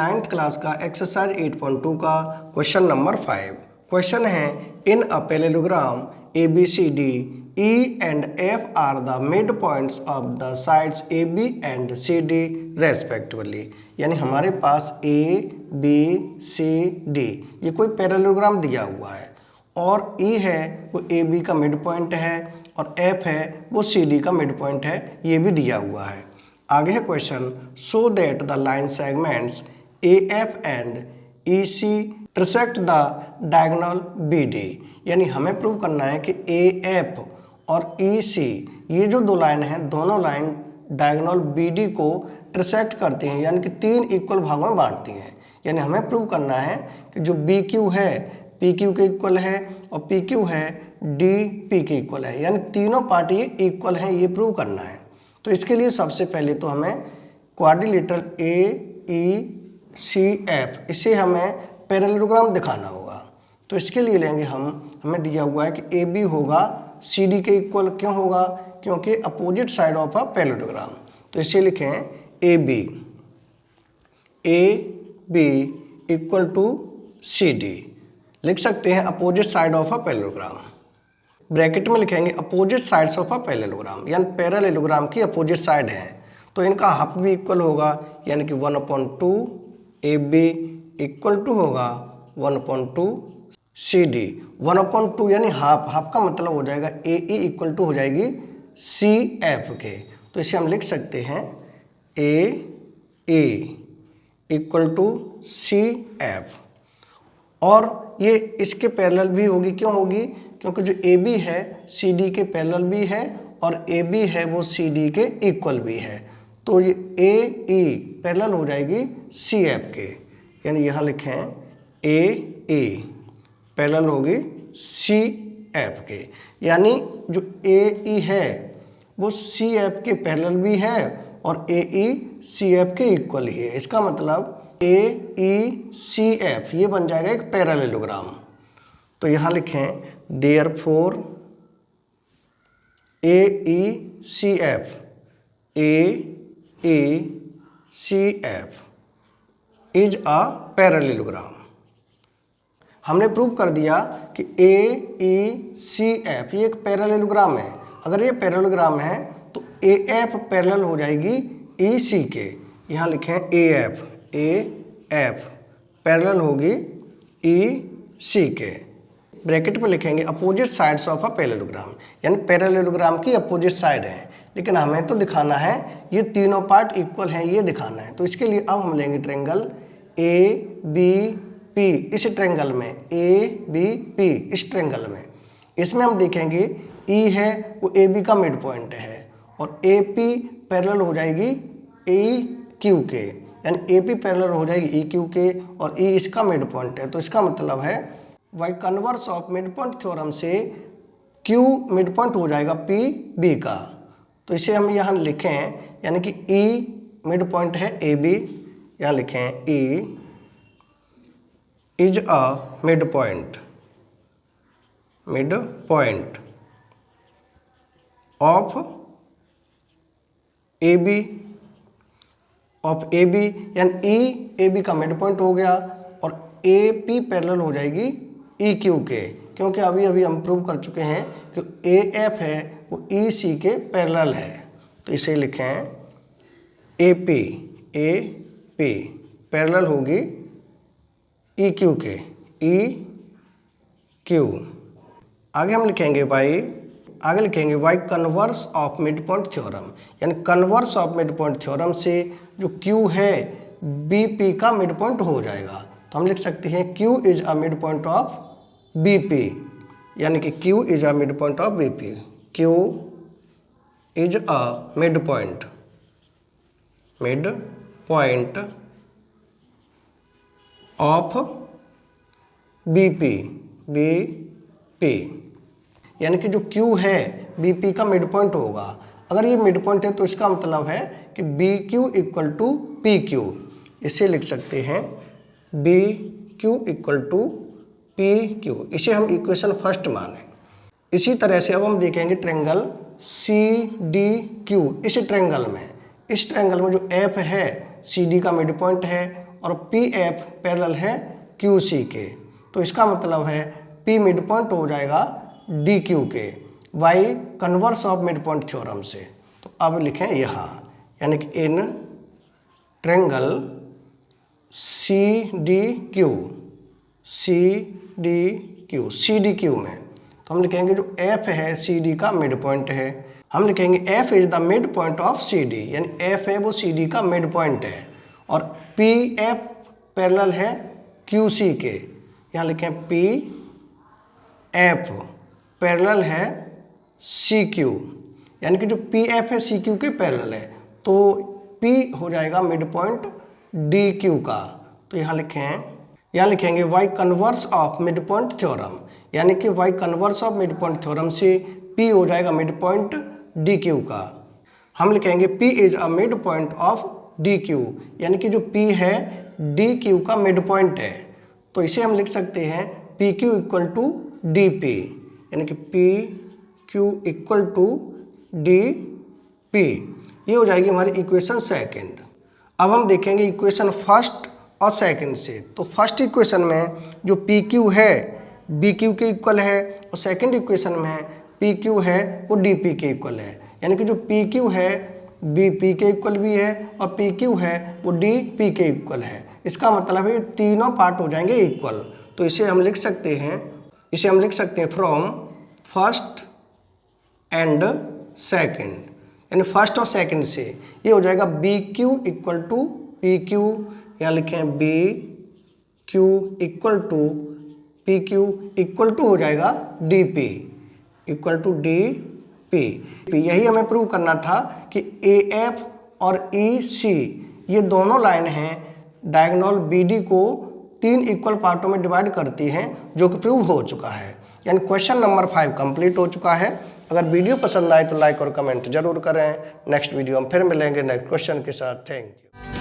9th class का exercise 8.2 का question number 5। Question है in a parallelogram ABCD E and F are the midpoints of the sides AB and CD respectively। यानी हमारे पास A B C D ये कोई parallelogram दिया हुआ है और E है वो AB का मिड पॉइंट है और F है वो CD का मिड पॉइंट है, ये भी दिया हुआ है। आगे है question, so that the line segments AF and EC intersect the diagonal BD। यानी हमें प्रूव करना है कि AF और EC ये जो दो लाइन हैं दोनों लाइन डायगोनल BD को इंटरसेक्ट करती हैं, यानी कि तीन इक्वल भागों में बांटती हैं। यानी हमें प्रूव करना है कि जो BQ है PQ के इक्वल है और PQ है DP के इक्वल है, यानी तीनों पार्टी इक्वल हैं, ये प्रूव करना है। तो इसके लिए सबसे पहले तो हमें क्वाड्रिलेटरल AECF इसे हमें पैरेललोग्राम दिखाना होगा। तो इसके लिए लेंगे हमें दिया हुआ है कि AB होगा CD के इक्वल। क्यों होगा? क्योंकि opposite side of a parallelogram. तो इसे लिखें AB इक्वल टू CD। लिख सकते हैं opposite side of a parallelogram. Bracket में लिखेंगे opposite sides of a parallelogram, यानी पैरेललोग्राम की अपोजिट साइड है तो इनका हाफ भी इक्वल होगा, यानी कि 1/2 AB इक्वल टू होगा 1/2 CD। 1/2 यानी हाफ का मतलब हो जाएगा AE इक्वल टू हो जाएगी CF के। तो इसे हम लिख सकते हैं AE इक्वल टू CF और ये इसके पैरेलल भी होगी। क्यों होगी? क्योंकि जो AB है CD के पैरेलल भी है और AB है वो CD के इक्वल भी है। तो ये AE पैरेलल हो जाएगी CF के, यानी यहाँ लिखें AE पैरेलल होगी CF के, यानी जो AE है वो CF के पैरेलल भी है और AE CF के इक्वल ही है। इसका मतलब AECF ये बन जाएगा एक पैरेललोग्राम। तो यहाँ लिखें therefore AECF is a parallelogram. हमने प्रूव कर दिया कि AECF ये एक पैरेललोग्राम है। अगर ये पैरेललोग्राम है तो AF पैरेलल हो जाएगी EC के। यहाँ लिखें AF पैरेलल होगी EC के। ब्रैकेट पे लिखेंगे opposite sides of a parallelogram, यानी पैरेललोग्राम की अपोजिट साइड है, लेकिन हमें तो दिखाना है ये तीनों पार्ट इक्वल हैं, ये दिखाना है। तो इसके लिए अब हम लेंगे ट्रायंगल ABP। इस ट्रायंगल में ABP इस ट्रायंगल में इसमें हम देखेंगे E है वो AB का मिड पॉइंट है और AP पैरेलल हो जाएगी EQ के, यानी AP पैरेलल हो जाएगी EQ के और E इसका मिड पॉइंट है। तो इसका मतलब है by converse of mid point theorem से Q मिड पॉइंट हो जाएगा PB का। तो इसे हम यहाँ लिखें, यानी कि E मिड पॉइंट है AB, यहाँ लिखें E is a mid point of AB यानी E AB का मिड पॉइंट हो गया और AP पैरेलल हो जाएगी EQ के, क्योंकि अभी हम प्रूव कर चुके हैं कि AF है वो EC के पैरेलल है। तो इसे लिखें AP पैरेलल होगी EQ के, EQ। आगे हम लिखेंगे by converse of mid point theorem, यानी converse of mid point theorem से जो Q है BP का मिड पॉइंट हो जाएगा। तो हम लिख सकते हैं Q is a mid point of BP, यानी कि Q is a mid point of BP। Q is a mid point of BP, यानी कि जो Q है BP का मिड पॉइंट होगा। अगर ये मिड पॉइंट है तो इसका मतलब है कि BQ इक्वल टू PQ। इसे लिख सकते हैं BQ इक्वल टू PQ। इसे हम इक्वेशन फर्स्ट माने। इसी तरह से अब हम देखेंगे ट्रायंगल CDQ। इस ट्रायंगल में जो F है CD का मिड पॉइंट है और पी एफ पैरेलल है क्यू सी के। तो इसका मतलब है पी मिड पॉइंट हो जाएगा डी क्यू के by converse of mid point theorem से। तो अब लिखें यहाँ, यानी कि in triangle C D Q C D Q में, तो हम लिखेंगे जो एफ है सी डी का मिड पॉइंट है। हम लिखेंगे F is the mid point of C D, यानी एफ है वो सी डी का मिड पॉइंट है, और पी एफ पैरेलल है क्यू सी के। यहाँ लिखें पी एफ पैरेलल है सी क्यू, यानी कि जो पी एफ है सी क्यू के पैरेलल है, तो पी हो जाएगा मिड पॉइंट डी क्यू का। तो यहाँ लिखेंगे by converse of mid point theorem, यानी कि by converse of mid point theorem से पी हो जाएगा मिड पॉइंट डी क्यू का। हम लिखेंगे P is a mid point of D Q, यानी कि जो पी है डी क्यू का मिड पॉइंट है। तो इसे हम लिख सकते हैं P Q equal to D P, यानी कि P Q equal to D P. ये हो जाएगी हमारी इक्वेशन सेकेंड। अब हम देखेंगे इक्वेशन फर्स्ट और सेकंड से। तो फर्स्ट इक्वेशन में जो पी क्यू है बी क्यू के इक्वल है, और सेकंड इक्वेशन में पी क्यू है वो डी पी के इक्वल है, यानी कि जो पी क्यू है बी पी के इक्वल भी है और पी क्यू है वो डी पी के इक्वल है। इसका मतलब है तीनों पार्ट हो जाएंगे इक्वल। तो इसे हम लिख सकते हैं फ्रॉम फर्स्ट एंड सेकंड, यानी फर्स्ट और सेकंड से ये हो जाएगा B Q equal to P Q, या लिखें B Q equal to P Q equal to हो जाएगा D P equal to D P. यही हमें प्रूव करना था कि ए एफ और ई सी ये दोनों लाइन हैं डायगोनल बी डी को 3 इक्वल पार्टों में डिवाइड करती हैं, जो कि प्रूव हो चुका है। यानी क्वेश्चन नंबर 5 कंप्लीट हो चुका है। अगर वीडियो पसंद आए तो लाइक और कमेंट जरूर करें। नेक्स्ट वीडियो हम फिर मिलेंगे नेक्स्ट क्वेश्चन के साथ। Thank you.